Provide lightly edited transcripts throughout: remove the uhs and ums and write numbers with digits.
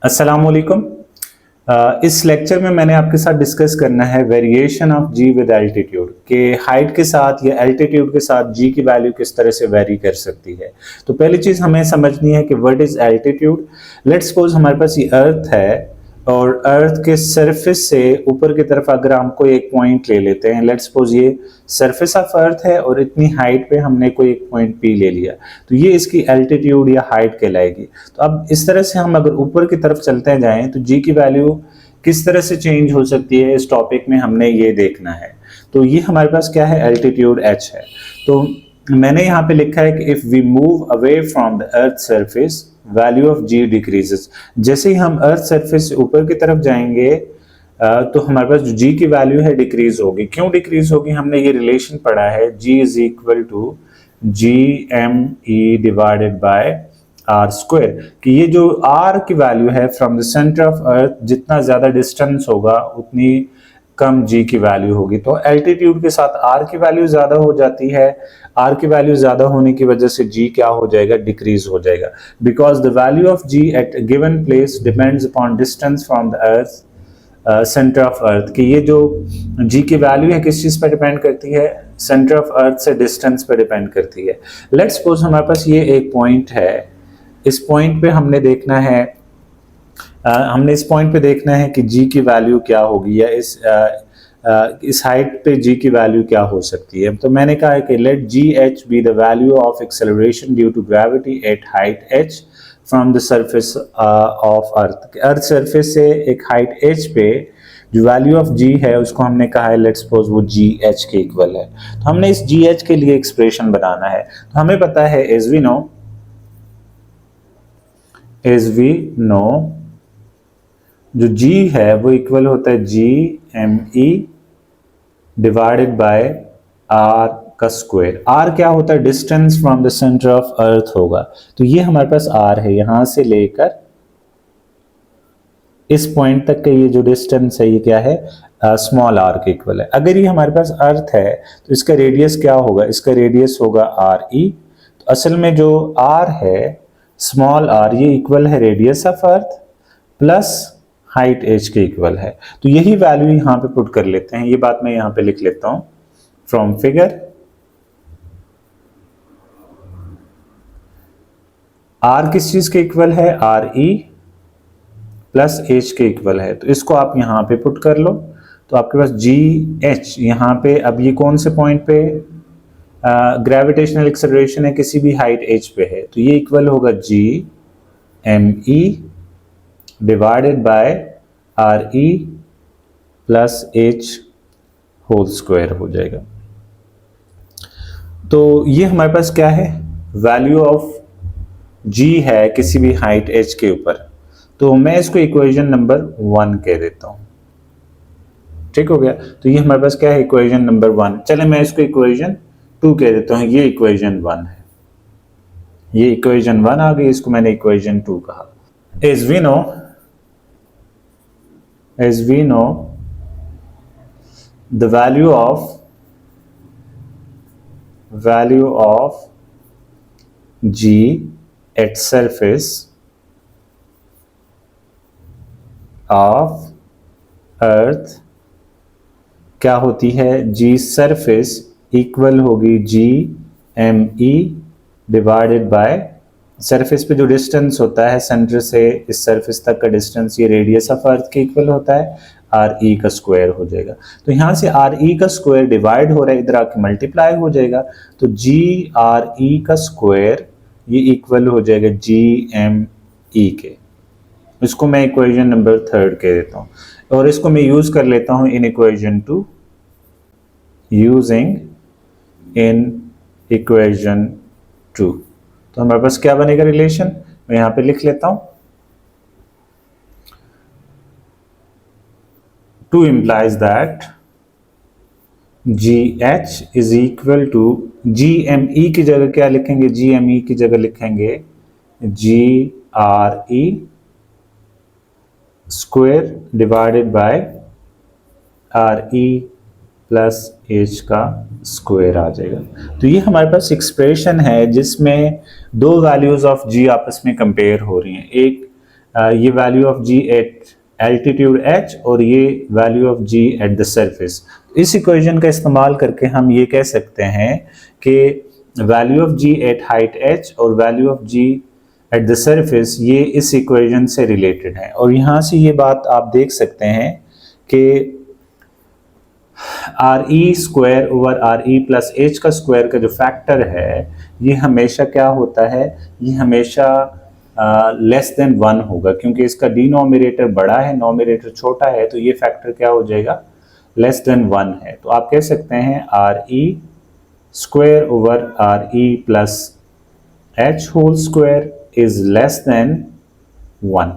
अस्सलामुअलैकुम। इस लेक्चर में मैंने आपके साथ डिस्कस करना है variation of g with altitude के हाइट के साथ या एल्टीट्यूड के साथ जी की वैल्यू किस तरह से वेरी कर सकती है। तो पहली चीज हमें समझनी है कि what is altitude. Let's suppose हमारे पास ये अर्थ है और अर्थ के सरफेस से ऊपर की तरफ अगर हम कोई एक पॉइंट ले लेते हैं, लेट्स सपोज ये सरफेस ऑफ अर्थ है और इतनी हाइट पे हमने कोई एक पॉइंट पी ले लिया, तो ये इसकी एल्टीट्यूड या हाइट कहलाएगी। तो अब इस तरह से हम अगर ऊपर की तरफ चलते जाएं तो जी की वैल्यू किस तरह से चेंज हो सकती है, इस टॉपिक में हमने ये देखना है। तो ये हमारे पास क्या है, एल्टीट्यूड एच है। तो मैंने यहाँ पे लिखा है कि if we move away from the earth surface value of g decreases. जैसे ही हम अर्थ सरफेस से ऊपर की तरफ जाएंगे तो हमारे पास जो जी की वैल्यू है डिक्रीज होगी। क्यों डिक्रीज होगी, हमने ये रिलेशन पढ़ा है g is equal to G M E divided by R square, कि ये जो आर की वैल्यू है from the centre of earth, जितना ज्यादा डिस्टेंस होगा उतनी कम जी की वैल्यू होगी। तो एल्टीट्यूड के साथ आर की वैल्यू ज्यादा हो जाती है। आर की वैल्यू ज्यादा होने की वजह से जी क्या हो जाएगा, डिक्रीज हो जाएगा। Because the value of g at given place depends upon distance from the earth centre of earth, कि ये जो जी की वैल्यू है किस चीज पर डिपेंड करती है, सेंटर ऑफ अर्थ से डिस्टेंस पर डिपेंड करती है। लेट्स सपोज हमारे पास ये एक पॉइंट है, इस पॉइंट पे हमने देखना है इस पॉइंट पे देखना है कि जी की वैल्यू क्या होगी या इस हाइट पे जी की वैल्यू क्या हो सकती है। तो मैंने कहा है कि let g h be the value of acceleration due to gravity at height h from the surface of earth. Earth surface से एक हाइट एच पे जो वैल्यू ऑफ जी है उसको हमने कहा है लेट्स सपोज वो जी एच के इक्वल है। तो हमने इस जी एच के लिए एक्सप्रेशन बनाना है। तो हमें पता है एज वी नो जो g है वो इक्वल होता है g M E divided by r का स्क्वायर। r क्या होता है, distance from the centre of earth होगा। तो ये हमारे पास r है, यहां से लेकर इस पॉइंट तक का ये जो डिस्टेंस है ये क्या है, स्मॉल r के इक्वल है। अगर ये हमारे पास अर्थ है तो इसका रेडियस क्या होगा, इसका रेडियस होगा आर ई। तो असल में जो r है स्मॉल r, ये इक्वल है radius of earth plus height H के इक्वल है। तो यही वैल्यू यहां पे पुट कर लेते हैं। ये बात मैं यहां पे लिख लेता हूं फ्रॉम फिगर। आर किस चीज के इक्वल है, आर ई प्लस एच के इक्वल है। तो इसको आप यहां पे पुट कर लो। तो आपके पास जी एच यहां पे, अब ये कौन से पॉइंट पे ग्रेविटेशनल एक्सेलरेशन है, किसी भी हाइट एच पे है, तो ये इक्वल होगा g M E divided by R E plus h whole square हो जाएगा। तो ये हमारे पास क्या है, वैल्यू ऑफ जी है किसी भी हाइट एच के ऊपर। तो मैं इसको इक्वेशन नंबर 1 कह देता हूं। ठीक हो गया। तो ये हमारे पास क्या है, इक्वेशन नंबर 1। चले मैं इसको इक्वेशन 2 कह देता हूं। ये इक्वेशन 1 है, ये इक्वेशन 1 आ गई, इसको मैंने इक्वेशन 2 कहा। as we know the value of g at surface of earth क्या होती है, g surface इक्वल होगी g M E divided by surface पे जो डिस्टेंस होता है सेंटर से इस सरफेस तक का डिस्टेंस, ये रेडियस ऑफ अर्थ के इक्वल होता है, आर ई का स्क्वायर हो जाएगा। तो यहां से आर ई का स्क्वायर डिवाइड हो रहा है, इधर आके मल्टीप्लाई हो जाएगा। तो जी आर ई का स्क्वायर ये इक्वल हो जाएगा जी एम ई के। इसको मैं इक्वेशन नंबर 3 कह देता हूँ और इसको मैं यूज कर लेता हूँ in equation 2, using in equation 2। तो हमारे पास क्या बनेगा रिलेशन, मैं यहां पे लिख लेता हूं। 2 implies that g H is equal to G M e की जगह क्या लिखेंगे, जी एम ई की जगह लिखेंगे G R E square divided by R E plus H का स्क्वायर आ जाएगा। तो ये हमारे पास एक्सप्रेशन है जिसमें दो वैल्यूज ऑफ जी आपस में कंपेयर हो रही हैं। एक ये value of g at altitude h और ये value of g at the surface. इस इक्वेशन का इस्तेमाल करके हम ये कह सकते हैं कि value of g at height h और value of g at the surface ये इस इक्वेशन से रिलेटेड है। और यहाँ से ये बात आप देख सकते हैं कि R E square over r ई प्लस एच का स्क्वायर का जो फैक्टर है ये हमेशा क्या होता है, ये हमेशा लेस देन 1 होगा, क्योंकि इसका डिनोमिनेटर बड़ा है, नोमिनेटर छोटा है, तो ये फैक्टर क्या हो जाएगा, लेस देन 1 है। तो आप कह सकते हैं r E square over r E plus h whole square is less than 1।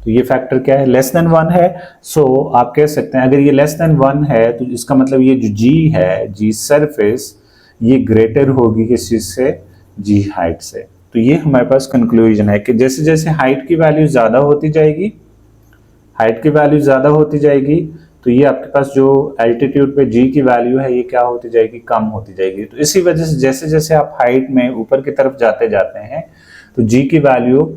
तो ये फैक्टर क्या है, लेस देन 1 है। सो आप कह सकते हैं अगर ये लेस देन 1 है तो इसका मतलब ये जो g है, g सरफेस, ये ग्रेटर होगी किस चीज से, g हाइट से। तो ये हमारे पास कंक्लूजन है कि जैसे जैसे हाइट की वैल्यू ज़्यादा होती जाएगी, हाइट की वैल्यू ज़्यादा होती जाएगी, तो ये आपके पास जो एल्टीट्यूड पे g की वैल्यू है ये क्या होती जाएगी, कम होती जाएगी। तो इसी वजह से जैसे जैसे आप हाइट में ऊपर की तरफ जाते जाते हैं तो g की वैल्यू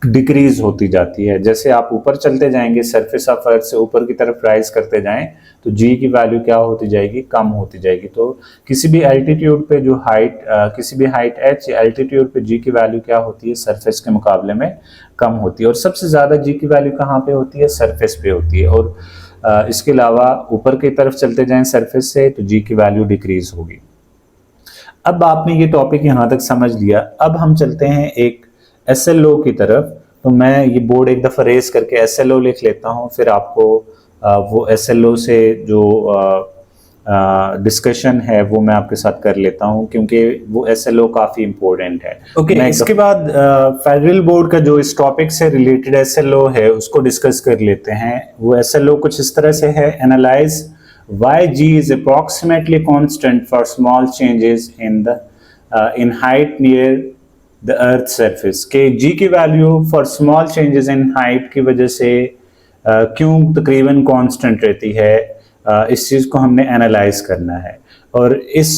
डिक्रीज होती जाती है। जैसे आप ऊपर चलते जाएंगे, सरफेस ऑफ अर्थ से ऊपर की तरफ राइज करते जाएं तो g की वैल्यू क्या होती जाएगी, कम होती जाएगी। तो किसी भी एल्टीट्यूड पे जो हाइट किसी भी हाइट h या एल्टीट्यूड पे g की वैल्यू क्या होती है, सरफेस के मुकाबले में कम होती है। और सबसे ज़्यादा g की वैल्यू कहाँ पे होती है, सरफेस पे होती है। और इसके अलावा ऊपर की तरफ चलते जाएं सरफेस से तो g की वैल्यू डिक्रीज होगी। अब आपने ये टॉपिक यहाँ तक समझ लिया। अब हम चलते हैं एक SLO की तरफ। तो मैं ये बोर्ड एक दफ़ा रेस करके SLO लिख लेता हूँ, फिर आपको वो SLO से जो डिस्कशन है वो मैं आपके साथ कर लेता हूँ, क्योंकि वो SLO काफ़ी इम्पोर्टेंट है। ओके, इसके बाद फेडरल बोर्ड का जो इस टॉपिक से रिलेटेड SLO है उसको डिस्कस कर लेते हैं। वो SLO कुछ इस तरह से है, analyse why g is approximately constant for small changes in height near the earth surface। के g की value for small changes in height की वजह से क्यों तकरीबन कांस्टेंट रहती है, इस चीज़ को हमने एनालाइज करना है। और इस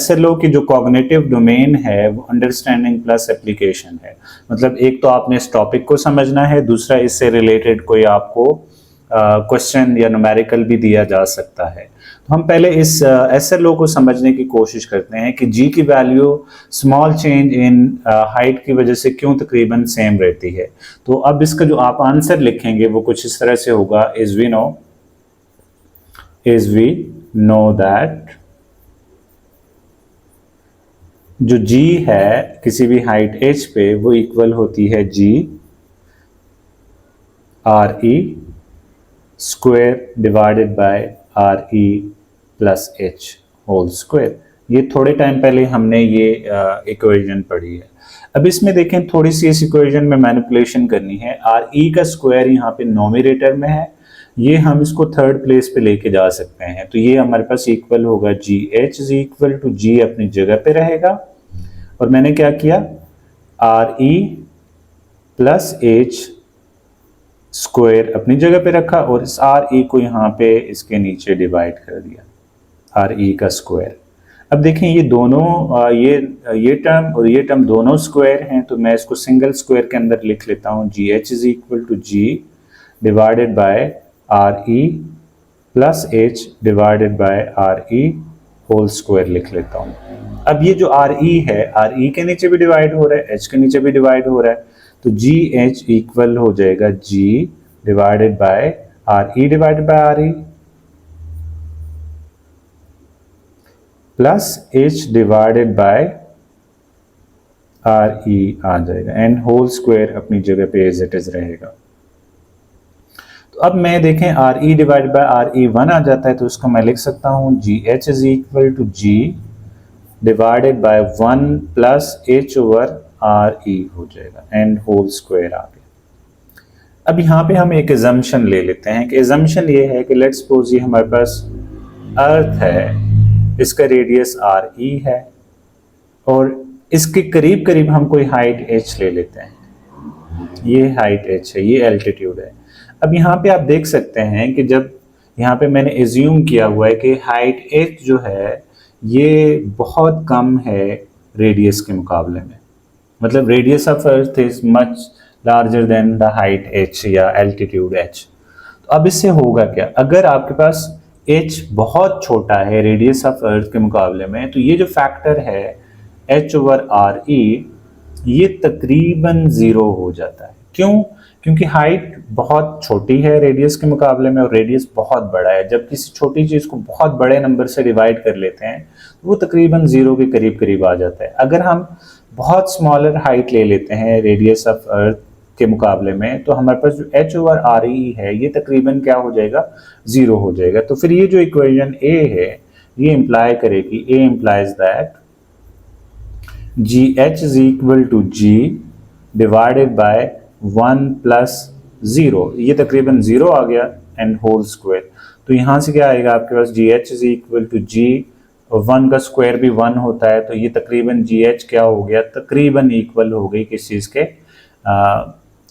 SLO की जो कॉग्निटिव डोमेन है वो अंडरस्टैंडिंग प्लस एप्लीकेशन है। मतलब एक तो आपने इस टॉपिक को समझना है, दूसरा इससे रिलेटेड कोई आपको क्वेश्चन या न्यूमेरिकल भी दिया जा सकता है। तो हम पहले इस SLO को समझने की कोशिश करते हैं कि g की value small change in height की वजह से क्यों तकरीबन सेम रहती है। तो अब इसका जो आप आंसर लिखेंगे वो कुछ इस तरह से होगा, इज वी नो दैट जो g है किसी भी हाइट h पे वो इक्वल होती है g r E square divided by R E plus h whole square. ये थोड़े टाइम पहले हमने ये इक्वेशन पढ़ी है। अब इसमें देखें, थोड़ी सी इस इक्वेशन में मैनिपुलेशन करनी है। आर ई का स्क्वायर यहाँ पे नोमिनेटर में है, ये हम इसको थर्ड प्लेस पे लेके जा सकते हैं। तो ये हमारे पास इक्वल होगा G H is equal to G अपनी जगह पे रहेगा, और मैंने क्या किया, आर ई प्लस एच स्क्वायर अपनी जगह पे रखा और इस आर ई को यहाँ पे इसके नीचे डिवाइड कर दिया, आर ई का स्क्वायर। अब देखें ये दोनों ये टर्म और ये टर्म दोनों स्क्वायर हैं, तो मैं इसको सिंगल स्क्वायर के अंदर लिख लेता हूँ, g H is equal to g divided by R E plus H divided by are e whole square लिख लेता हूँ। अब ये जो आर ई है, आर ई के नीचे भी डिवाइड हो रहा है, एच के नीचे भी डिवाइड हो रहा है, तो जी एच इक्वल हो जाएगा G divided by R E divided by R E plus H divided by are E आ जाएगा, एंड होल स्क्वायर अपनी जगह पे एज इट इज रहेगा। तो अब मैं देखें r E divided by are e 1 आ जाता है, तो उसको मैं लिख सकता हूँ g H is equal to g divided by 1 plus h over r e हो जाएगा, एंड होल स्क्वायर आ गया। अब यहाँ पे हम एक एजम्पशन ले लेते हैं कि एजम्पशन ये है कि लेट्स सपोज ये हमारे पास अर्थ है, इसका रेडियस आर ई है और इसके करीब करीब हम कोई हाइट एच ले लेते हैं, ये हाइट एच है, ये एल्टीट्यूड है। अब यहाँ पे आप देख सकते हैं कि जब यहाँ पे मैंने एज्यूम किया हुआ है कि हाइट एच जो है ये बहुत कम है रेडियस के मुकाबले में, मतलब radius of earth is much larger than the height h या एल्टीट्यूड h। तो अब इससे होगा क्या, अगर आपके पास h बहुत छोटा है रेडियस ऑफ अर्थ के मुकाबले में, तो ये जो फैक्टर है h/re ये तकरीबन ज़ीरो हो जाता है। क्यों? क्योंकि हाइट बहुत छोटी है रेडियस के मुकाबले में और रेडियस बहुत बड़ा है। जब किसी छोटी चीज़ को बहुत बड़े नंबर से डिवाइड कर लेते हैं तो वो तकरीबन ज़ीरो के करीब करीब आ जाता है। अगर हम बहुत स्मॉलर हाइट ले लेते हैं रेडियस ऑफ अर्थ के मुकाबले में, तो हमारे पास जो h/re है ये तकरीबन क्या हो जाएगा, ज़ीरो हो जाएगा। तो फिर ये जो इक्वेशन a है ये इम्प्लाई करेगी, a implies that gh is equal to g divided by 1 plus 0, ये तकरीबन 0 आ गया एंड होल स्क्वायर। तो यहाँ से क्या आएगा आपके पास gh is equal to g, और 1 का स्क्वायर भी 1 होता है, तो ये तकरीबन gh क्या हो गया, तकरीबन इक्वल हो गई किस चीज़ के,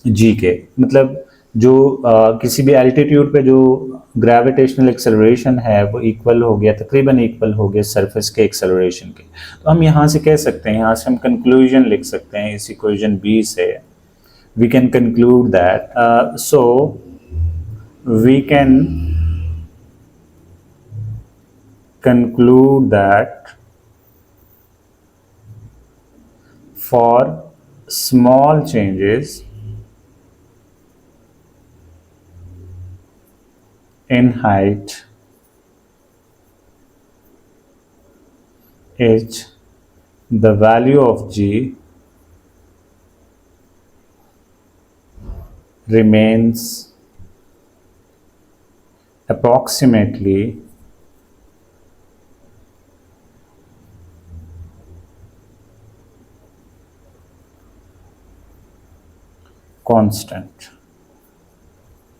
g के। मतलब जो किसी भी एल्टीट्यूड पे जो ग्रेविटेशनल एक्सेलरेशन है वो इक्वल हो गया, तकरीबन इक्वल हो गया सरफेस के एक्सेलरेशन के। तो हम यहाँ से कह सकते हैं, यहाँ से हम कंक्लूजन लिख सकते हैं इस इक्वेशन बी से। We can conclude that so we can conclude that for small changes in height h, the value of g remains approximately constant.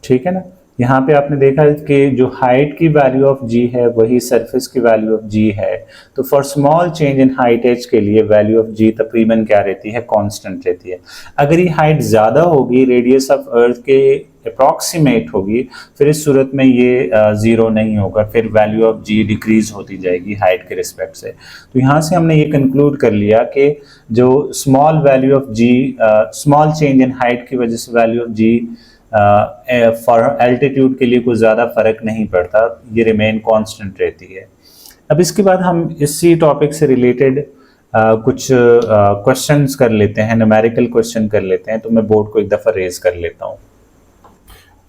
ठीक है ना, यहाँ पे आपने देखा कि जो हाइट की वैल्यू ऑफ g है वही सरफेस की वैल्यू ऑफ g है। तो for small change in height h के लिए वैल्यू ऑफ g तकरीबन क्या रहती है, कांस्टेंट रहती है। अगर ये हाइट ज़्यादा होगी, रेडियस ऑफ अर्थ के अप्रॉक्सीमेट होगी, फिर इस सूरत में ये ज़ीरो नहीं होगा, फिर वैल्यू ऑफ g डिक्रीज होती जाएगी हाइट के रिस्पेक्ट से। तो यहाँ से हमने ये कंक्लूड कर लिया कि जो small value of g, small change in height की वजह से value of g for altitude के लिए कोई ज़्यादा फ़र्क नहीं पड़ता, ये रिमेन कांस्टेंट रहती है। अब इसके बाद हम इसी टॉपिक से रिलेटेड कुछ क्वेश्चंस कर लेते हैं, न्यूमेरिकल क्वेश्चन कर लेते हैं। तो मैं बोर्ड को एक दफ़ा रेज कर लेता हूँ।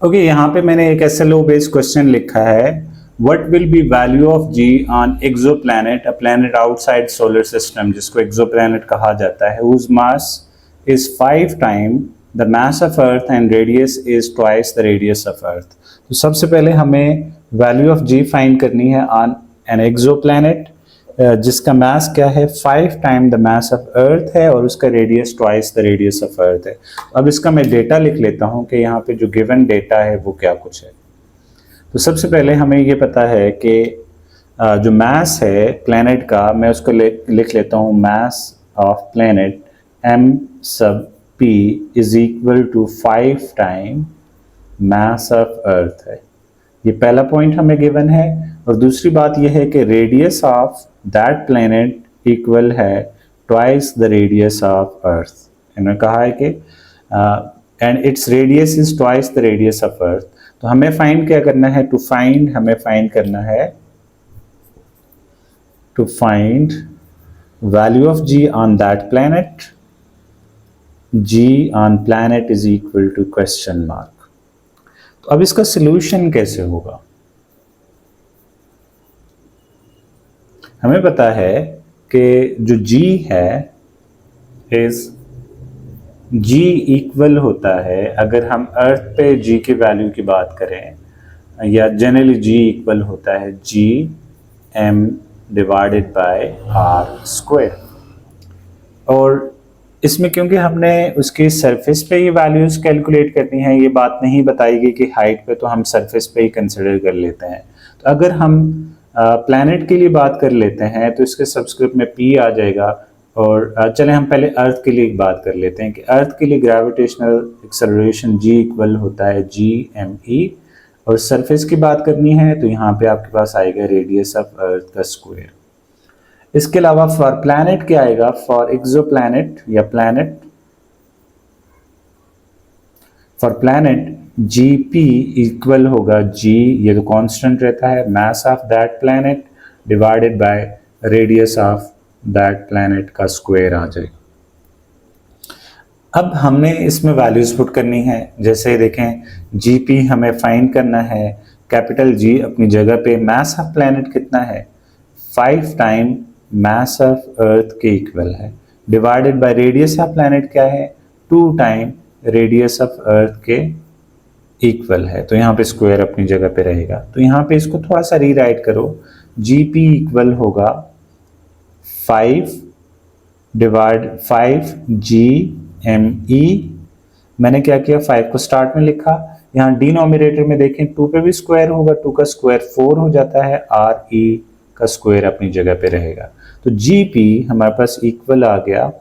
ओके, यहाँ पे मैंने एक SLO बेस्ड क्वेश्चन लिखा है, what will be value of g on exoplanet, a planet outside solar system, जिसको एक्सोप्लैनेट कहा जाता है, whose mass is 5 times the mass of earth and radius is twice the radius of earth। तो सबसे पहले हमें वैल्यू ऑफ g फाइंड करनी है ऑन एन एक्सोप्लैनेट जिसका मास क्या है, 5 time the mass of earth है और उसका radius twice the radius of earth है। अब इसका मैं डेटा लिख लेता हूँ कि यहाँ पे जो गिवन डेटा है वो क्या कुछ है। तो सबसे पहले हमें ये पता है कि जो मास है प्लैनेट का, मैं उसको लिख लेता हूँ, mass of planet m sub p is equal to 5 time mass of earth है। ये पहला पॉइंट हमें गिवन है। और दूसरी बात यह है कि radius of that planet equal है twice the radius of earth. इन्होंने कहा है कि and it's radius is twice the radius of earth. तो हमें फाइंड क्या करना है, हमें फाइंड करना है to find value of g on that planet. g on planet is equal to question mark. तो अब इसका सॉल्यूशन कैसे होगा, हमें पता है कि जो g है इज g इक्वल होता है, अगर हम अर्थ पे g की वैल्यू की बात करें या जनरली g इक्वल होता है g m divided by r square. और इसमें क्योंकि हमने उसकी सरफेस पे ये वैल्यूज़ कैलकुलेट करनी है, ये बात नहीं बताई गई कि हाइट पे, तो हम सरफेस पे ही कंसिडर कर लेते हैं। तो अगर हम प्लैनेट के लिए बात कर लेते हैं तो इसके सबस्क्रिप्ट में p आ जाएगा। और चलें हम पहले अर्थ के लिए एक बात कर लेते हैं कि अर्थ के लिए ग्रेविटेशनल एक्सेलरेशन g इक्वल होता है g_m_e। और सरफेस की बात करनी है तो यहाँ पे आपके पास आएगा रेडियस ऑफ अर्थ का स्क्वायर। इसके अलावा फॉर प्लैनेट क्या आएगा, फॉर एक्सोप्लैनेट या planet for planet Gp equal होगा G, ये तो कांस्टेंट रहता है, mass of that planet divided by radius of that planet का स्क्वायर आ जाएगा। अब हमने इसमें वैल्यूज पुट करनी है। जैसे देखें Gp हमें फाइंड करना है, कैपिटल G अपनी जगह पे, मास ऑफ प्लैनेट कितना है 5 टाइम मास ऑफ अर्थ के इक्वल है, divided by radius of planet क्या है 2 टाइम रेडियस ऑफ अर्थ के इक्वल है। तो यहाँ पे स्क्वायर अपनी जगह पे रहेगा। तो यहाँ पे इसको थोड़ा सा रीराइट करो, Gp इक्वल होगा 5 डिवाइड 5 GME। मैंने क्या किया 5 को स्टार्ट में लिखा, यहाँ डिनोमिनेटर में देखें 2 पे भी स्क्वायर होगा, 2 का स्क्वायर 4 हो जाता है, RE का स्क्वायर अपनी जगह पे रहेगा। तो Gp हमारे पास इक्वल आ गया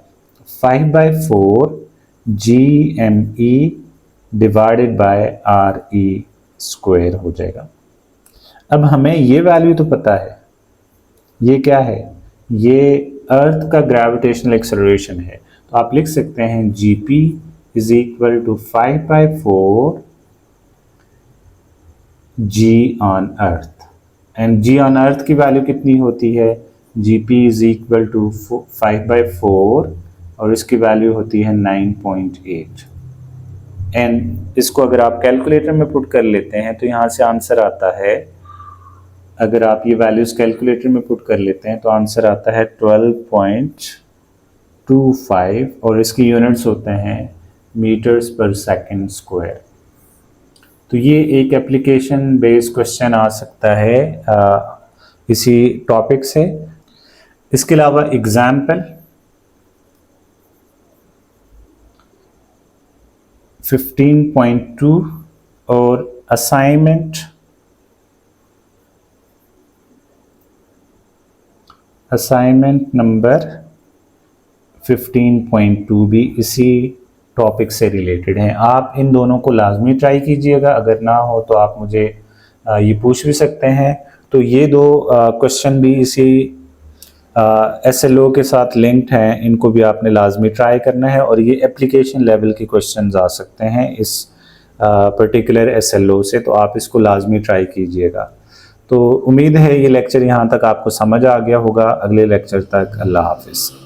5/4 GME divided by RE square हो जाएगा। अब हमें ये वैल्यू तो पता है, ये क्या है, ये अर्थ का ग्रेविटेशनल एक्सेलरेशन है। तो आप लिख सकते हैं Gp is equal to 5/4 G on earth. And G on earth की वैल्यू कितनी होती है, Gp इज इक्वल टू 5/4 और इसकी वैल्यू होती है 9.8। एंड इसको अगर आप कैलकुलेटर में पुट कर लेते हैं तो यहाँ से आंसर आता है, अगर आप ये वैल्यूज कैलकुलेटर में पुट कर लेते हैं तो आंसर आता है 12.25 और इसकी यूनिट्स होते हैं मीटर्स पर सेकंड स्क्वायर। तो ये एक एप्लीकेशन बेस्ड क्वेश्चन आ सकता है इसी टॉपिक से। इसके अलावा एग्जाम्पल 15.2 और असाइनमेंट नंबर 15.2 भी इसी टॉपिक से रिलेटेड हैं। आप इन दोनों को लाजमी ट्राई कीजिएगा, अगर ना हो तो आप मुझे ये पूछ भी सकते हैं। तो ये दो क्वेश्चन भी इसी SLO के साथ लिंक्ड हैं, इनको भी आपने लाजमी ट्राई करना है और ये एप्लीकेशन लेवल के क्वेश्चंस आ सकते हैं इस पर्टिकुलर SLO से, तो आप इसको लाजमी ट्राई कीजिएगा। तो उम्मीद है ये लेक्चर यहाँ तक आपको समझ आ गया होगा। अगले लेक्चर तक अल्लाह हाफिज़।